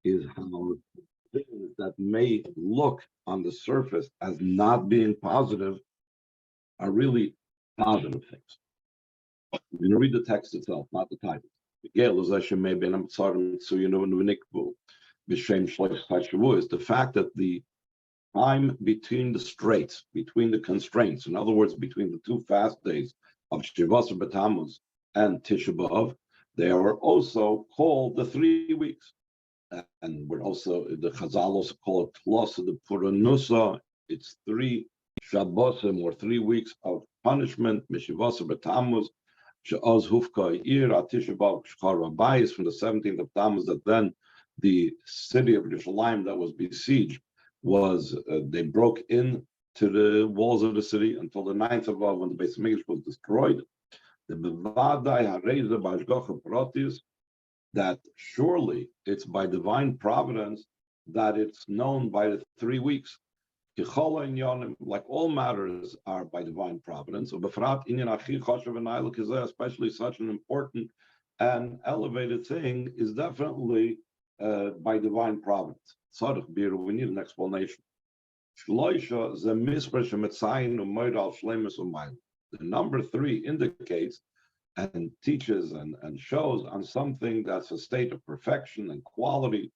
is how things that may look on the surface as not being positive are really positive things. You're going to read the text itself, not the title. Is the fact that the time between the straits, between the constraints, in other words, between the two fast days of Shabbos B'Tammuz and Tisha B'Av, they are also called the 3 weeks. And we're also, the Chazal also call it Tlos of the Puranusa. It's 3 Shabbosim, or 3 weeks of punishment, Mishivos B'Tammuz, She'oz Hufka Ir, Atisha B'Av Shchar Rabayis, from the 17th of Tammuz, that then the city of Yerushalayim that was besieged was, they broke in to the walls of the city until the 9th of Av, when the Beis Hamikdash was destroyed. The Bevadai Hareza B'Ashgacha Pratis, that surely it's by divine providence that it's known by the 3 weeks. Like all matters are by divine providence, especially such an important and elevated thing is definitely by divine providence. We need an explanation. The number 3 indicates and teaches and shows on something that's a state of perfection and quality.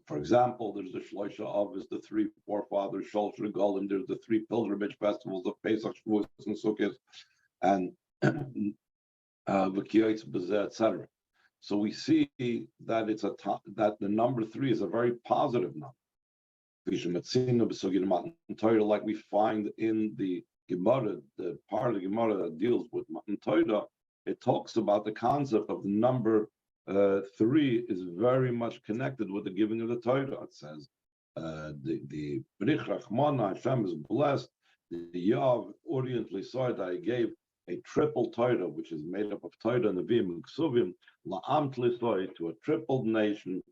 For example, there's the Shloisha Av, is the 3 forefathers, Shol Regalim, there's the 3 pilgrimage festivals of Pesach, Shavuos, and Sukkot, and V'kiyotz B'zeh, etc. So we see that it's that the number 3 is a very positive number. Like we find in the Gemara, the part of the Gemara that deals with Matan Torah, it talks about the concept of the number 3 is very much connected with the giving of the Torah. It says the Brich Rachmana, Hashem is blessed. The Yav orientally saw that I gave a triple Torah, which is made up of Torah, Nevi'im, and Ksuvim, La'amt Lisoy, to a tripled nation,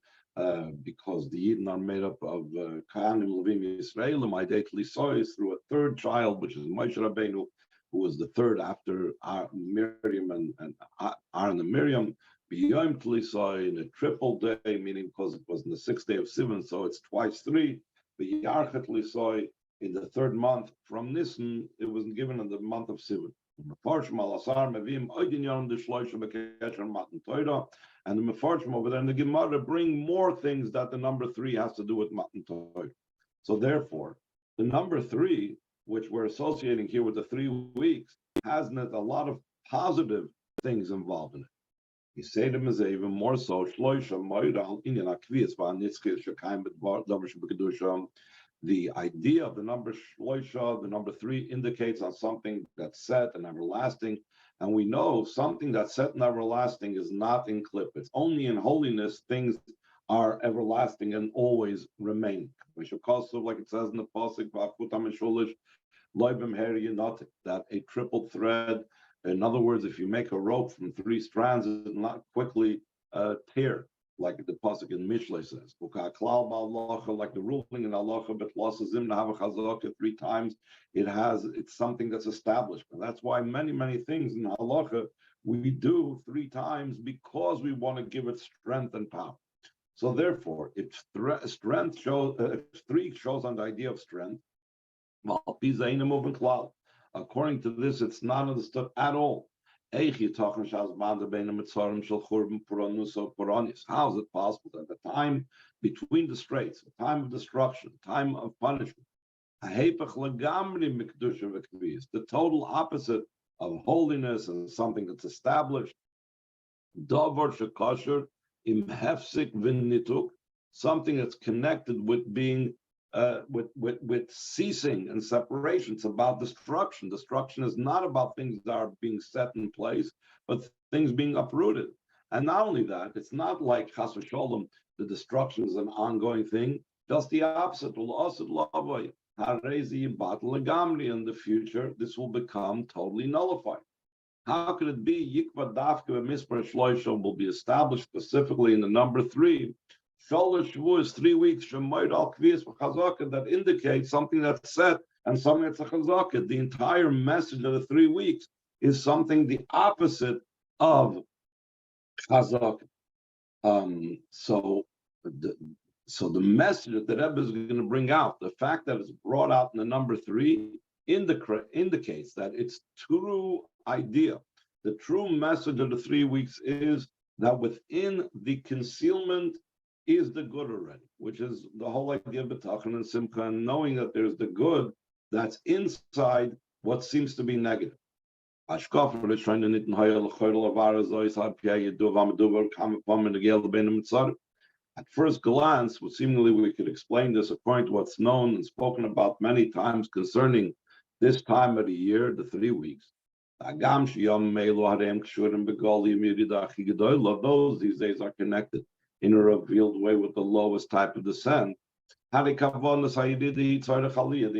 because the Yidden are made up of Kahanim, Levim, Yisraelim, Ideit Lisoy, through a third child, which is Moshe Rabbeinu, who was the third after Miriam and Aaron and Miriam, B'yom Tlisai, in a triple day, meaning because it was in the 6th day of Sivan, so it's twice 3. B'yarchet Lisai, in the 3rd month from Nisan, it was given in the month of Sivan. And the Mefarshim over there in the Gemara bring more things that the number 3 has to do with Matan Torah. So therefore, the number 3, which we're associating here with the 3 weeks, has a lot of positive things involved in it. He said to even more so, the idea of the number shloisha, the number 3, indicates on something that's set and everlasting. And we know something that's set and everlasting is not in clip. It's only in holiness things are everlasting and always remain. Like it says in the Pasuk, that a triple thread, in other words, if you make a rope from 3 strands, it will not quickly tear, like the pasuk in Mishlei says. Like the ruling in Allah, but 3 times, it's something that's established. And that's why many things in halacha we do 3 times, because we want to give it strength and power. So therefore, if strength shows, if 3 shows on the idea of strength, according to this, it's not understood at all. How is it possible that the time between the straits, the time of destruction, the time of punishment, the total opposite of holiness and something that's established, something that's connected with being with ceasing and separation? It's about destruction. Destruction is not about things that are being set in place, but things being uprooted. And not only that, it's not like Chas v'Sholom, the destruction is an ongoing thing. Just the opposite. In the future, this will become totally nullified. How could it be Yikva Dafka Mispar Shloisha will be established specifically in the number 3? Sholosh Shavuos, 3 weeks, Shemoid al Kviyas v'Chazaka, that indicates something that's set and something that's a Chazaka. The entire message of the 3 weeks is something the opposite of Chazaka. So the, so the message that the Rebbe is going to bring out, the fact that it's brought out in the number 3, indicates that its true idea, the true message of the 3 weeks is that within the concealment is the good already, which is the whole idea of B'tachon and Simcha, and knowing that there's the good that's inside what seems to be negative. At first glance, seemingly we could explain this according to what's known and spoken about many times concerning this time of the year, the 3 weeks. Those these days are connected in a revealed way with the lowest type of descent. The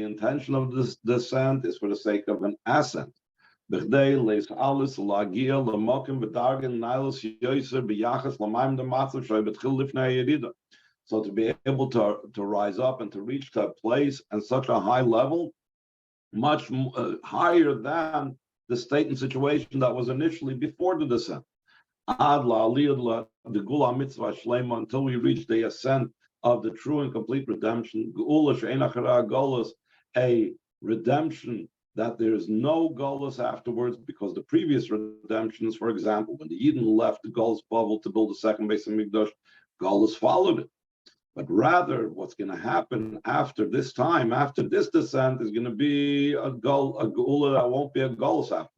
intention of this descent is for the sake of an ascent. So to be able to rise up and to reach that place and such a high level, much higher than the state and situation that was initially before the descent. Until we reach the ascent of the true and complete redemption, a redemption that there is no Golus afterwards, because the previous redemptions, for example, when the Yidden left the Golus bubble to build the second base of Mikdash, Golus followed it. But rather, what's going to happen after this time, after this descent, is going to be a Geula that won't be a Golus after.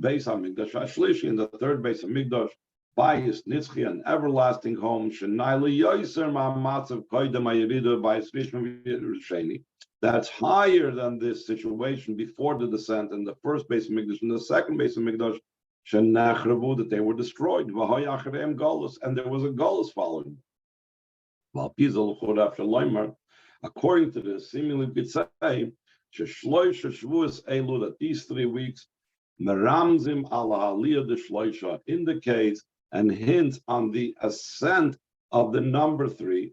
Base of Mikdash Ashlishi, in the third base of Mikdash, Bayis Nitzchi, an everlasting home, Shenaila Yoiser Ma'amatzav Koidem Ayirida Bayis Rishon Risheni. That's higher than this situation before the descent in the first base of Mikdash and the second base of Mikdash, that they were destroyed. And there was a Golus following. According to this, seemingly we could say that these 3 weeks indicates and hints on the ascent of the number 3,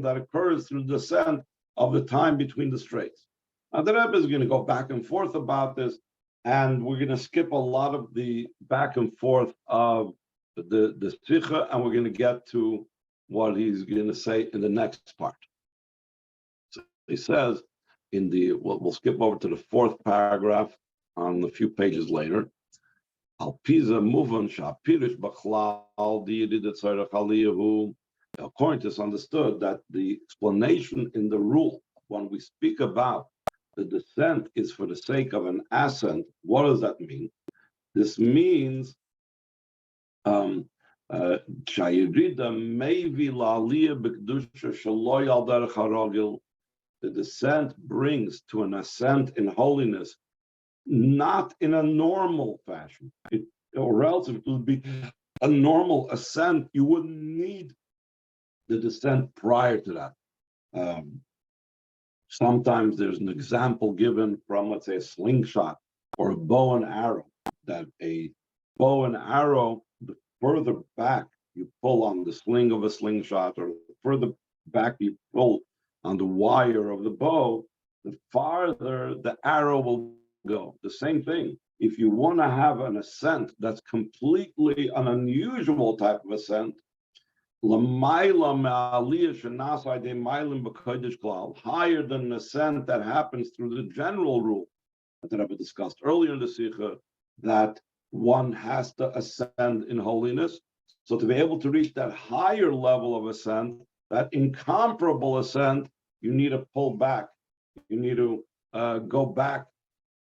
that occurs through the descent of the time between the straits. Now the Rebbe is going to go back and forth about this, and we're going to skip a lot of the back and forth of the Sicha, and we're going to get to what he's going to say in the next part. So he says in the, we'll skip over to the 4th paragraph on a few pages later. According to this, understood that the explanation in the rule, when we speak about the descent is for the sake of an ascent, what does that mean? This means the descent brings to an ascent in holiness, not in a normal fashion. Or else if it would be a normal ascent, you wouldn't need the descent prior to that. Sometimes there's an example given from, let's say, a slingshot or a bow and arrow, that a bow and arrow, the further back you pull on the sling of a slingshot, or the further back you pull on the wire of the bow, the farther the arrow will go. The same thing, if you want to have an ascent that's completely an unusual type of ascent, higher than an ascent that happens through the general rule that I've discussed earlier in the Sicha, that one has to ascend in holiness. So to be able to reach that higher level of ascent, that incomparable ascent, you need to pull back. You need to go back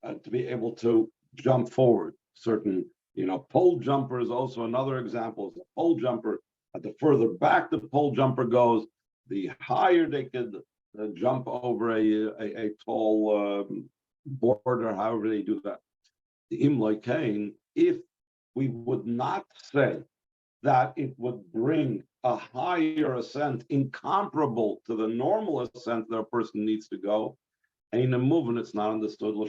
to be able to jump forward. Certain, pole jumper is also another example. A pole jumper, at the further back the pole jumper goes, the higher they could jump over a tall border, however they do that. The Imloi Kain, if we would not say that it would bring a higher ascent incomparable to the normal ascent that a person needs to go, and in a movement it's not understood. Why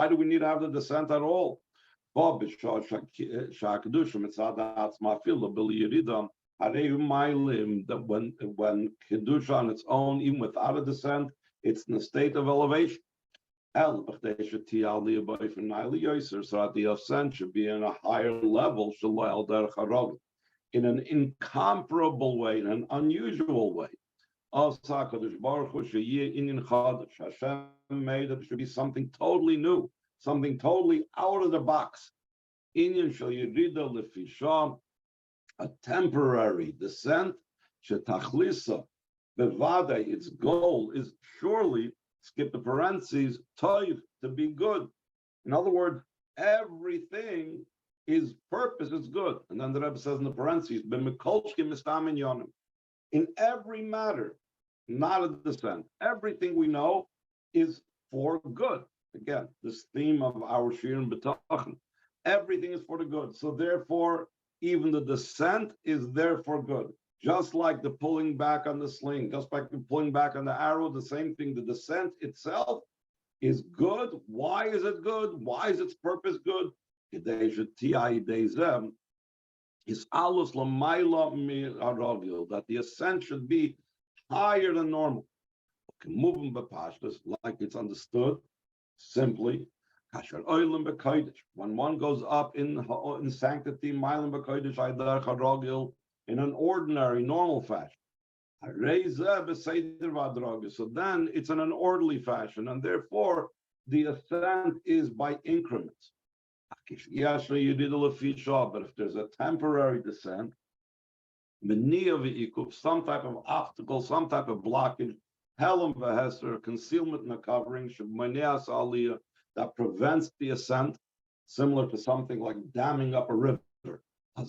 do we need to have the descent at all? When Kedusha on its own, even without a descent, it's in a state of elevation. So that the ascent should be in a higher level, in an incomparable way, in an unusual way. Hashem made it should be something totally new, something totally out of the box. A temporary descent, its goal is surely, skip the parentheses, toiv, to be good. In other words, everything is purpose is good. And then the Rebbe says in the parentheses, in every matter, not a descent. Everything we know is for good. Again, this theme of our Shir and B'tachon. Everything is for the good. So therefore, even the descent is there for good. Just like the pulling back on the sling, just like the pulling back on the arrow, the same thing. The descent itself is good. Why is it good? Why is its purpose good? Is alus lamaila mi'aragil, that the ascent should be higher than normal. Moving b'pashtus, like it's understood simply. Kasher oilim b'kodesh, when one goes up in sanctity, mailim b'kodesh aydar charagil, in an ordinary, normal fashion. So then it's in an orderly fashion, and therefore the ascent is by increments. But if there's a temporary descent, some type of obstacle, some type of blockage, concealment in the covering, that prevents the ascent, similar to something like damming up a river. So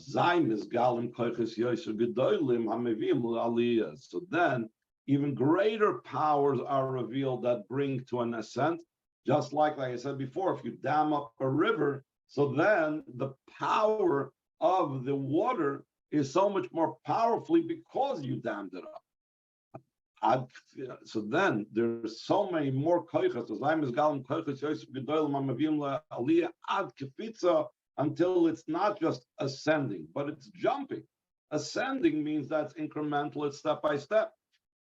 then, even greater powers are revealed that bring to an ascent. Just like I said before, if you dam up a river, so then the power of the water is so much more powerfully because you dammed it up. So then there's so many more koichas, until it's not just ascending, but it's jumping. Ascending means that's incremental, it's step by step.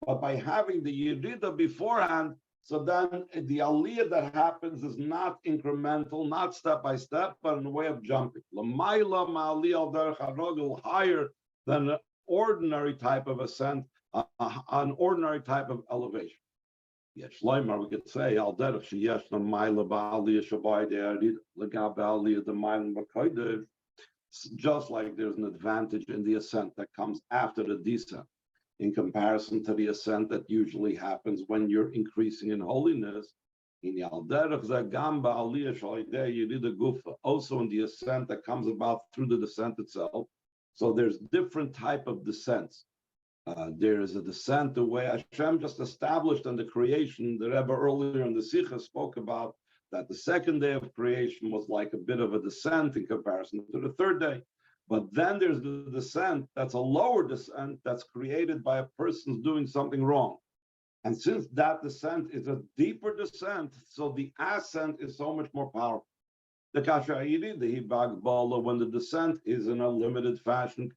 But by having the Yerida beforehand, so then the aliyah that happens is not incremental, not step by step, but in a way of jumping. Higher than an ordinary type of ascent, an ordinary type of elevation. Yes, Shloimar, we could say, Al Derech Sheyesh the Maila Ba'aliyah Shabbai De'arid Legab Ba'aliyah the Maila B'Kodesh, just like there's an advantage in the ascent that comes after the descent, in comparison to the ascent that usually happens when you're increasing in holiness. In Al Derech Zagam Ba'aliyah Shabbai De'arid Gufa, also in the ascent that comes about through the descent itself. So there's different type of descents. There is a descent, the way Hashem just established in the creation. The Rebbe earlier in the Sichas spoke about that the second day of creation was like a bit of a descent in comparison to the third day. But then there's the descent that's a lower descent that's created by a person doing something wrong. And since that descent is a deeper descent, so the ascent is so much more powerful. The Kashayiri, the Hibagbala, when the descent is in a limited fashion,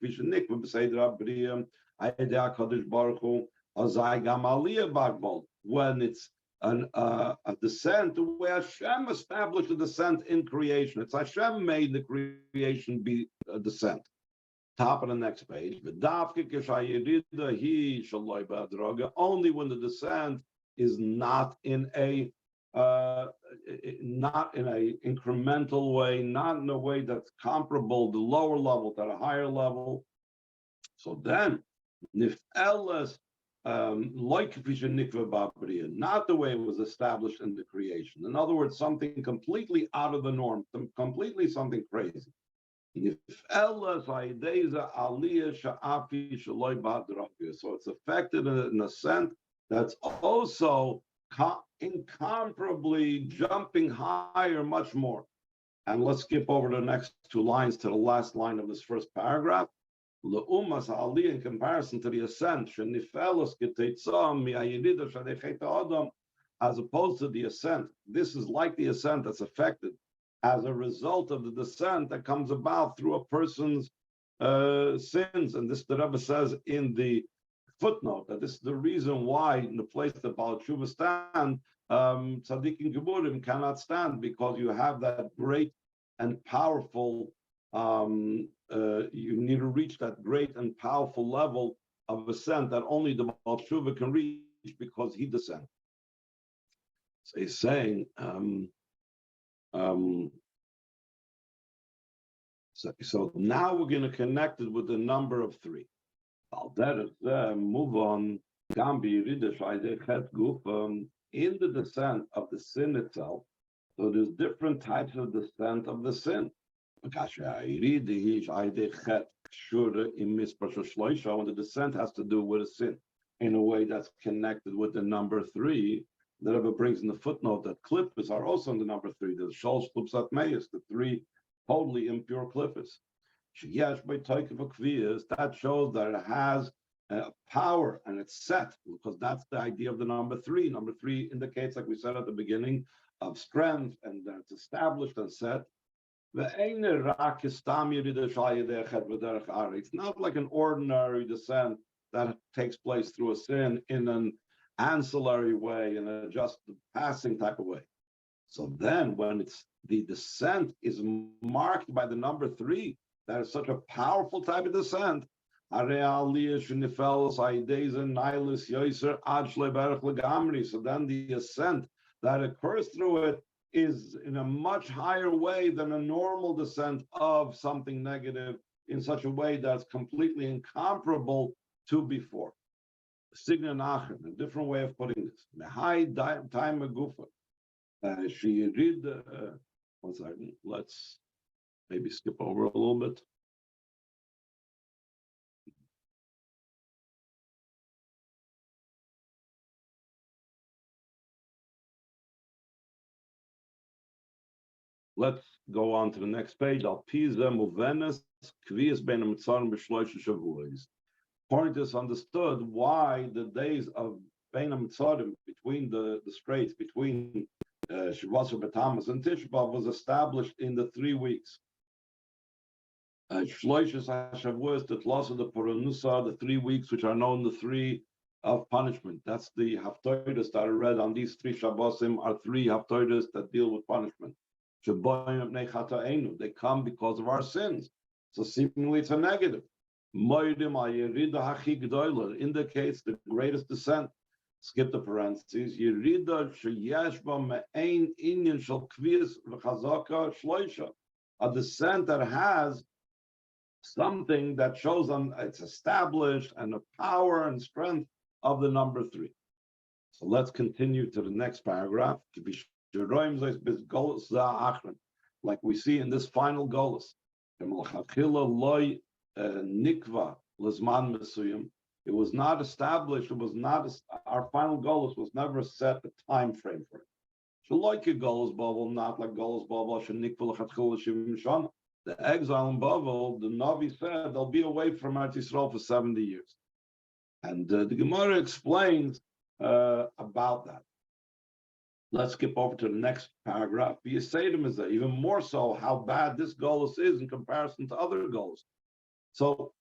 when it's a descent where Hashem established a descent in creation. It's Hashem made the creation be a descent. Top of the next page. Only when the descent is not in a incremental way, not in a way that's comparable, the lower level to the higher level. So then, nif'elas not the way it was established in the creation. In other words, something completely out of the norm, completely something crazy. So it's affected in a sense that's also incomparably jumping higher, much more. And let's skip over the next two lines to the last line of this first paragraph. Le'umas ha'aliyah, in comparison to the ascent, as opposed to the ascent. This is like the ascent that's affected as a result of the descent that comes about through a person's sins. And this, the Rebbe says in the footnote that this is the reason why in the place that Baal Tshuva stand, Tzaddikim Geburim cannot stand, because you have that great and powerful, you need to reach that great and powerful level of ascent that only the Baal Tshuva can reach because he descends. So he's saying, so now we're going to connect it with the number of 3. I'll move on. In the descent of the sin itself, so there's different types of descent of the sin. When the descent has to do with a sin in a way that's connected with the number 3, that ever brings in the footnote that clippers are also in the number 3. There's Shol Shlupsat Meis, the 3 totally impure clippers. That shows that it has power and it's set, because that's the idea of the number 3. Number 3 indicates, like we said at the beginning, of strength, and that it's established and set. It's not like an ordinary descent that takes place through a sin in an ancillary way, in a just passing type of way. So then when it's the descent is marked by the number 3, that is such a powerful type of descent. So then the ascent that occurs through it is in a much higher way than a normal descent of something negative, in such a way that's completely incomparable to before. Signa Nachem, a different way of putting this. She read, one second, let's maybe skip over a little bit. Let's go on to the next page. Point is understood why the days of Bein HaMitzorim, between the straits, between Shavuos B'Tammuz and Tisha B'Av, was established in the 3 weeks. Shloishes HaShavuos, the Tlos of the Paranusa, the 3 weeks which are known the 3 of punishment. That's the Haftorahs that are read on these 3 Shabbosim, are 3 Haftorahs that deal with punishment. They come because of our sins. So seemingly it's a negative. Indicates the greatest descent. Skip the parentheses. A descent that has something that shows on it's established, and the power and strength of the number 3. So let's continue to the next paragraph. Like we see in this final golus. It was not established, our final golus was never set a time frame for it. Like a golus bubble, not like golus bubble. The exile in Bavel, the Navi said they'll be away from Eretz Yisrael for 70 years. And the Gemara explains about that. Let's skip over to the next paragraph. The Yisaydim is there, even more so how bad this golus is in comparison to other golus. So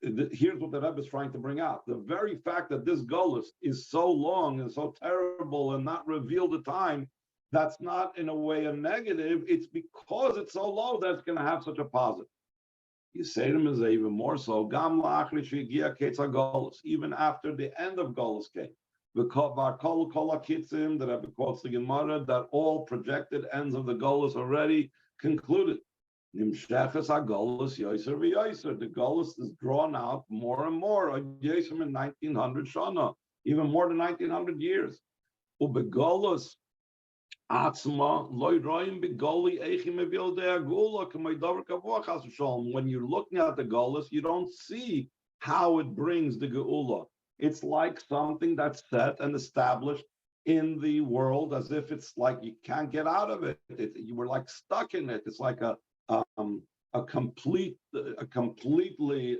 here's what the Rebbe is trying to bring out. The very fact that this golus is so long and so terrible and not revealed at time, that's not in a way a negative. It's because it's so low that it's going to have such a positive. Yisaydim is there, even more so. Even after the end of golus came. That Rebbe quotes the Gemara, that all projected ends of the golus already concluded. The golus is drawn out more and more. In 1900 shana, even more than 1900 years. When you're looking at the golus, you don't see how it brings the geula. It's like something that's set and established in the world, as if it's like you can't get out of it. You were like stuck in it. It's like a completely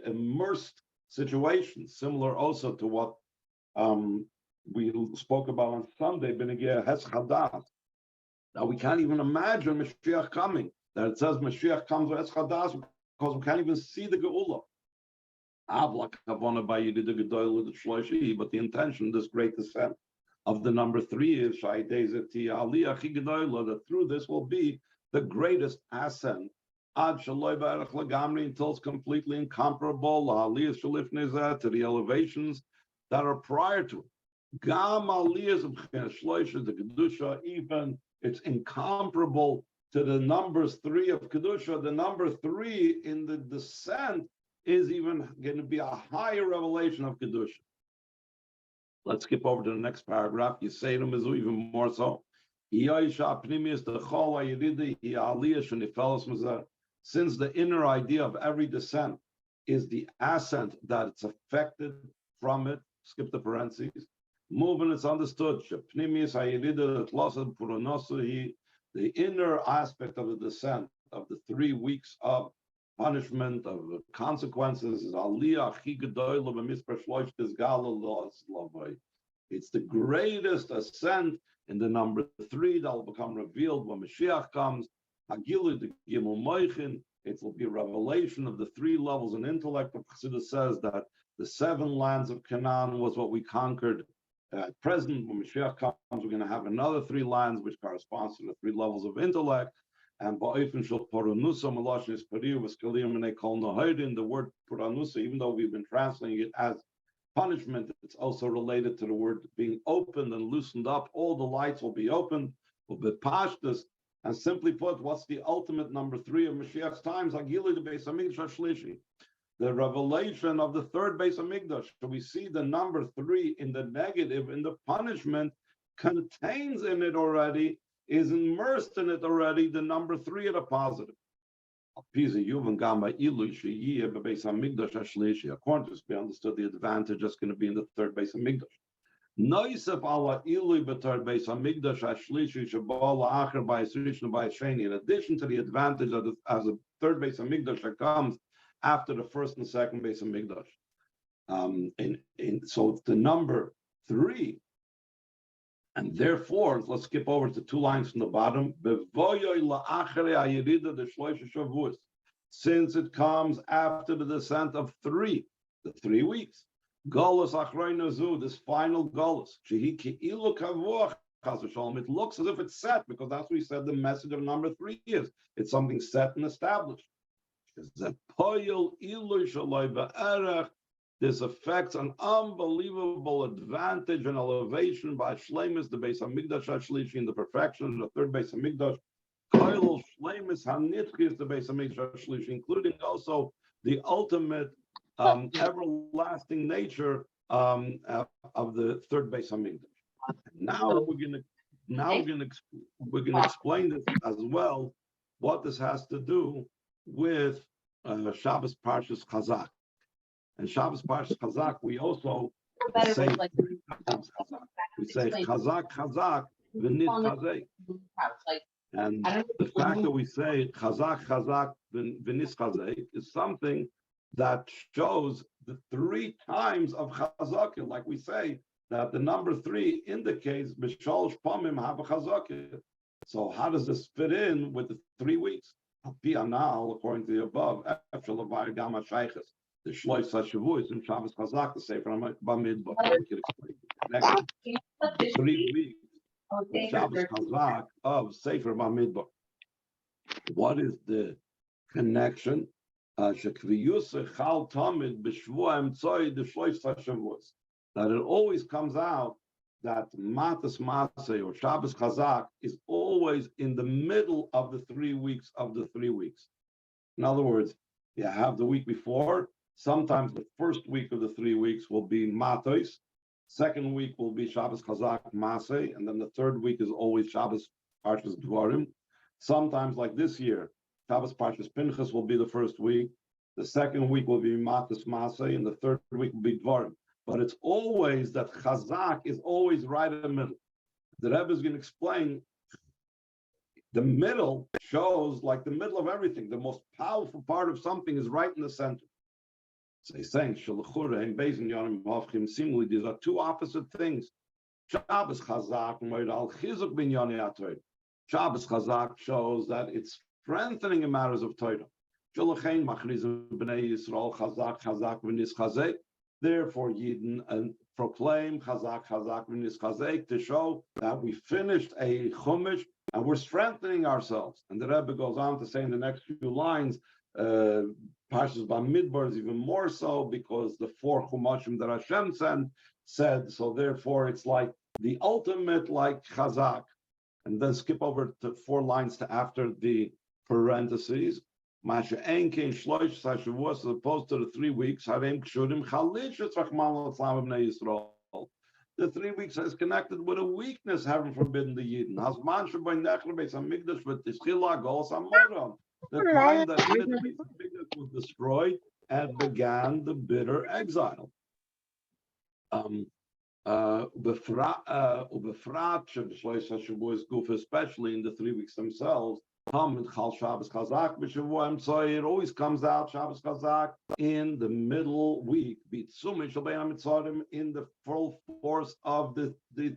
immersed situation, similar also to what we spoke about on Sunday, B'negei Hes Chadas. Now we can't even imagine Mashiach coming. That it says Mashiach comes with Hes Chadas because we can't even see the geula. But the intention, this great descent of the number 3 is that through this will be the greatest ascent until it's completely incomparable to the elevations that are prior to it. Even it's incomparable to the numbers 3 of Kedusha. The number 3 in the descent is even going to be a higher revelation of Kedusha. Let's skip over to the next paragraph. You say to Mizu even more so. Since the inner idea of every descent is the ascent that it's affected from it, skip the parentheses. Moving, it's understood. The inner aspect of the descent of the 3 weeks of punishment, of the consequences, is it's the greatest ascent in the number 3 that will become revealed when Mashiach comes. It will be a revelation of the 3 levels in intellect. Chassidus says that the 7 lands of Canaan was what we conquered at present. When Mashiach comes, we're going to have another 3 lands, which corresponds to the 3 levels of intellect. And the word paranusa, even though we've been translating it as punishment, it's also related to the word being opened and loosened up. All the lights will be opened, will be pashtus. And simply put, what's the ultimate number 3 of Mashiach's times? The revelation of the 3rd Beis Hamikdash. So we see the number 3 in the negative, in the punishment, contains in it already, is immersed in it already, the number 3 of the positive. According to this, we understood the advantage that's going to be in the 3rd Beis Hamikdash. In addition to the advantage of as a 3rd Beis Hamikdash that comes after the 1st and 2nd Beis Hamikdash. So it's the number 3. And therefore, let's skip over to 2 lines from the bottom. Since it comes after the descent of 3, the 3 weeks. Golus Achroinazu, this final Golus. It looks as if it's set, because that's what we said the message of number 3 is. It's something set and established. This affects an unbelievable advantage and elevation by Shleimus, the Beis Hamikdash Ashlishi, in the perfection of the 3rd Beis Hamikdash. Koil Shleimus Hanitkis, the Beis Hamikdash Ashlishi, including also the ultimate everlasting nature of the 3rd Beis Hamikdash. Now we're gonna explain this as well, what this has to do with Shabbos Parshas Chazak. And Shabbos Parshas Chazak, we also say we say Chazak, v'nit Chazak. And the fact that we say Chazak, v'nis Chazak is something that shows the 3 times of Chazak. Like we say, that the number 3 indicates B'shalosh Pamim have a Chazak. So how does this fit in with the 3 weeks? According to the above, the Shlois HaShavuos in Shabbos Chazak, the Sefer Bamidbar. We can explain the 3 weeks of Shabbos Chazak of Sefer Bamidbar. What is the connection? That it always comes out that Matos-Masei or Shabbos Chazak is always in the middle of the 3 weeks of the 3 weeks. In other words, you have the week before. Sometimes the first week of the 3 weeks will be Matos. Second week will be Shabbos Chazak Masei, and then the 3rd week is always Shabbos Parshas Dvarim. Sometimes, like this year, Shabbos Parshas Pinchas will be the first week. The second week will be Matos-Masei, and the 3rd week will be Dvarim. But it's always that Chazak is always right in the middle. The Rebbe is going to explain the middle shows like the middle of everything. The most powerful part of something is right in the center. So he's saying, seemingly these are 2 opposite things. Shabbos Chazak Shabbos Chazak shows that it's strengthening in matters of Torah. Sholochein machrizim b'nei Yisrael chazak chazak v'nis chazek. Therefore, Yidden and proclaim chazak chazak v'nis chazek to show that we finished a chumash and we're strengthening ourselves. And the Rebbe goes on to say in the next few lines, Parshas Bamidbar is even more so because the 4 chumashim that Hashem said. So therefore, it's like the ultimate like chazak. And then skip over to 4 lines to after the parentheses. Masha enkein shloish sashavos, as opposed to the 3 weeks. Harem kshurim chalish etzrachman l'tzlam b'nei Yisrael. The 3 weeks is connected with a weakness, having forbidden the Yidden. Hasman shaboy nechler beis hamikdash v'tischila golos hamoram. The time that the Beis Hamikdash was destroyed and began the bitter exile. Especially in the 3 weeks themselves, it always comes out Shabbos Chazak in the middle week, in the full force of the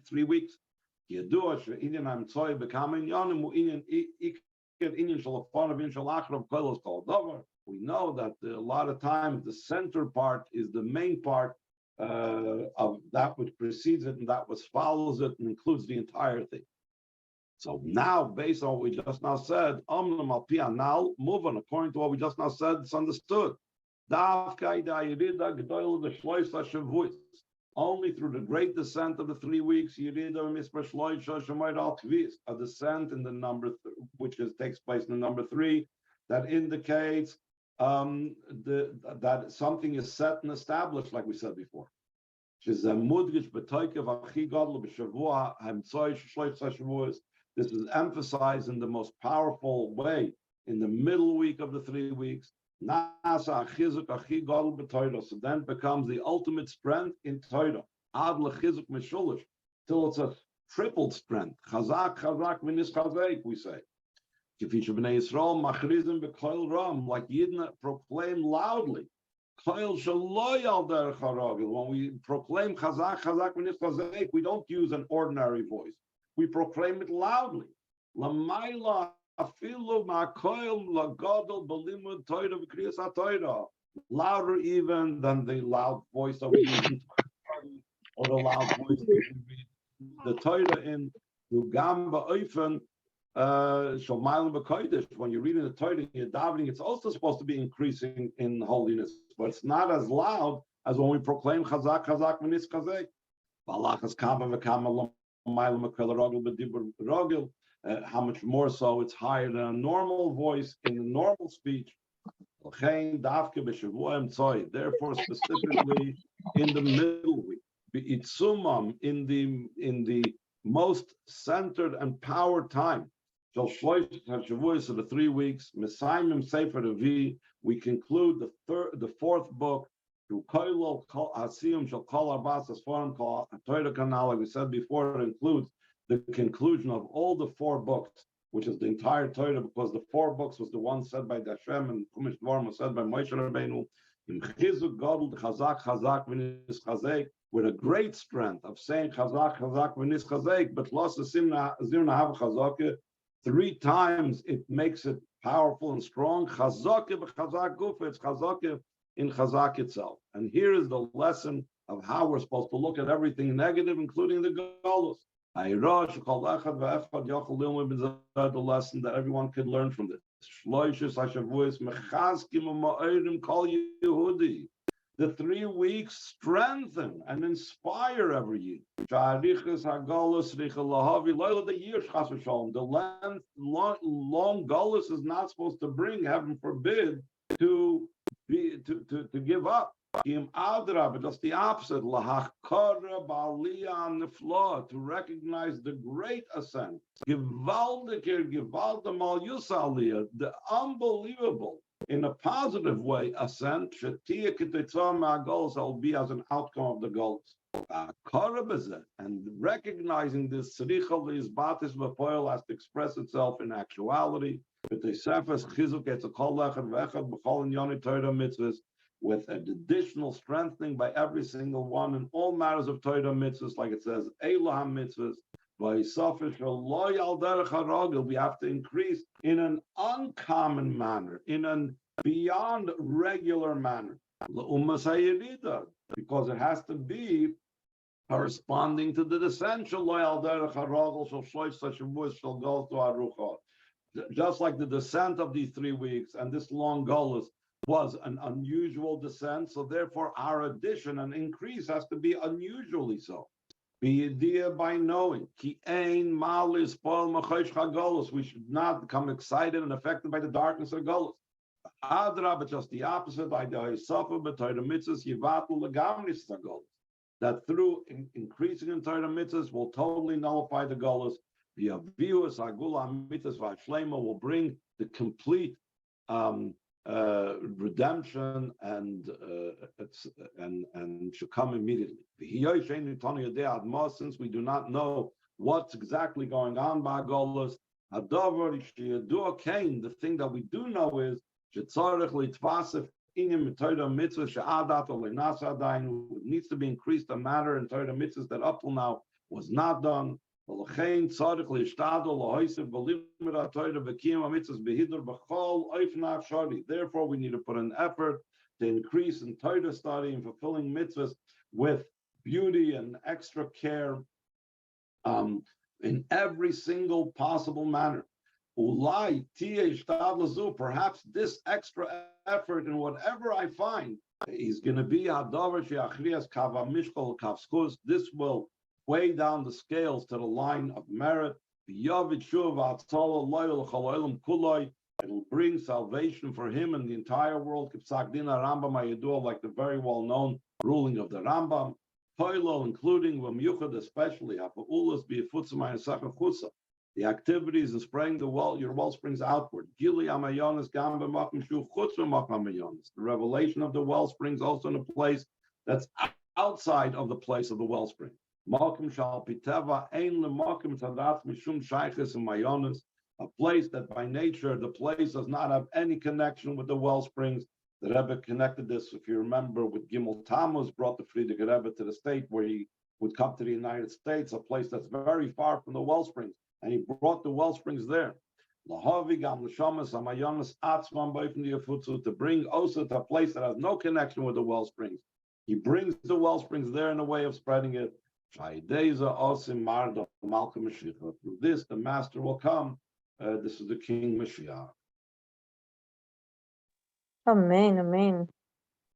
3 weeks. We know that a lot of times the center part is the main part of that which precedes it and that which follows it and includes the entire thing. So now, based on what we just now said, now move on according to what we just now said. It's understood. Only through the great descent of the 3 weeks, a descent in the number, which takes place in the number 3, that indicates that something is set and established, like we said before. This is emphasized in the most powerful way in the middle week of the 3 weeks. So then becomes the ultimate strength in Torah. Till it's a tripled strength. Chazak, chazak, v'nis chazek, we say. Like Yidden proclaim loudly. When we proclaim chazak, chazak, v'nis chazek, we don't use an ordinary voice. We proclaim it loudly. Louder even than the loud voice that we use in or the loud voice that we read the Torah in Gamba Oifen. When you're reading the Torah, you're davening, it's also supposed to be increasing in holiness, but it's not as loud as when we proclaim Chazak, Chazak, V'nis Chazek. How much more so it's higher than a normal voice in a normal speech. Therefore, specifically in the middle week, in the most centered and powered time. So the 3 weeks, we conclude the 4th book through Koilol Hasiyum Shal Kol Arbas Asfarim Kol Torah Kanal. Like we said before, it includes the conclusion of all the 4 books, which is the entire Torah, because the 4 books was the one said by Hashem and Chumash Dvarim was said by Moshe Rabbeinu. In Chizuk Gadol Chazak Chazak V'nis Chazek, with a great strength of saying Chazak Chazak V'nis Chazek, but Los Zirna Hav Chazake, 3 times it makes it powerful and strong. Chazake b'Chazak Gufa, it's Chazake in Chazak itself. And here is the lesson of how we're supposed to look at everything negative, including the Golos. The lesson that everyone could learn from this. The 3 weeks strengthen and inspire every year. The long Golos is not supposed to bring, heaven forbid, to give up. But just the opposite. To recognize the great ascent. The unbelievable, in a positive way, ascent will be as an outcome of the goals. And recognizing this has to express itself in actuality. With an additional strengthening by every single one in all matters of Torah mitzvahs, like it says, Elohim mitzvahs, We have to increase in an uncommon manner, in a beyond regular manner, because it has to be corresponding to the descent. Just like the descent of these 3 weeks and this long gullus was an unusual descent, so therefore our addition and increase has to be unusually so. Be idea by knowing. Ki ein mal is spoil machesh chagolus. We should not become excited and affected by the darkness of golus. Adra, but just the opposite. By the Hisafa, but Torah mitzvahs yivatu legamnis chagolus. That through increasing in Torah mitzvahs will totally nullify the golus. The avius agula mitzvahs v'ashlema will bring the complete redemption and should come immediately. Since we do not know what's exactly going on by Golos, the thing that we do know is it needs to be increased a matter in Torah mitzvahs that up till now was not done. Therefore, we need to put an effort to increase in Torah study and fulfilling mitzvahs with beauty and extra care in every single possible manner. Perhaps this extra effort in whatever I find is going to be this will weigh down the scales to the line of merit. It'll bring salvation for him and the entire world, like the very well-known ruling of the Rambam, including especially the activities in spraying your well springs outward. The revelation of the well springs also in a place that's outside of the place of the wellspring. A place that by nature, the place does not have any connection with the well springs. The Rebbe connected this, if you remember, with Gimel Tammuz, brought the Frierdiker Rebbe to the state where he would come to the United States, a place that's very far from the well springs, and he brought the well springs there. To bring also to a place that has no connection with the well springs. He brings the well springs there in a way of spreading it. Through this, the master will come. This is the King Mashiach. Amen, amen.